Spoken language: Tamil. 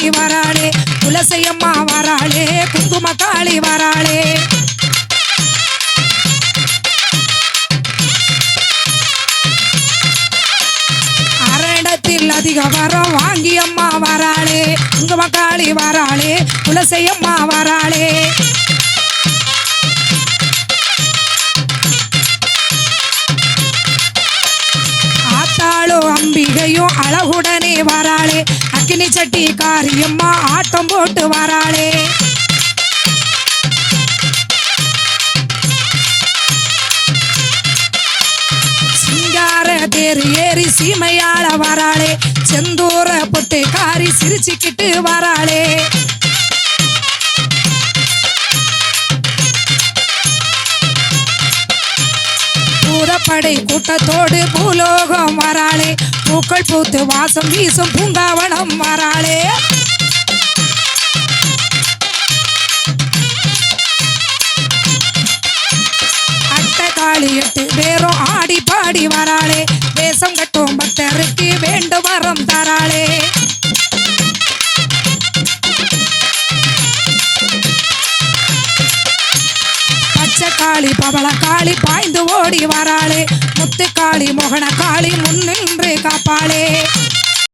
காளி வராளே, குலசையம்மா வராளே, குங்கும காளி வராளே. அரண்டத்தில் அதிக வரம் வாங்கி அம்மா வராளே, குங்கும காளி வராளே, குலசையம்மா வராளே. அம்பிகையும் அழகுடனே வராளே, அக்கினி சட்டி காரியம்மா ஆட்டம் போட்டு வராளே. சிங்கார தேர் ஏறி சீமையாள வராளே, செந்தூர பொட்டு காரி சிரிச்சுக்கிட்டு வராளே. பூதப்படை கூட்டத்தோடு பூலோகம் வராளே, பூக்கள் பூத்து வாசம் வீசும் பூங்காவனம் வராளே. அட்டகாளி 8 பேரும் ஆடி பாடி வராளே, வேஷம் கட்டும் பக்தருக்கு வேண்டு வரம் தராளே. காளி பவள காளி பாய்ந்து ஓடி வராளே, முத்து காளி மோகன காளி முன்னின்று காப்பாளே.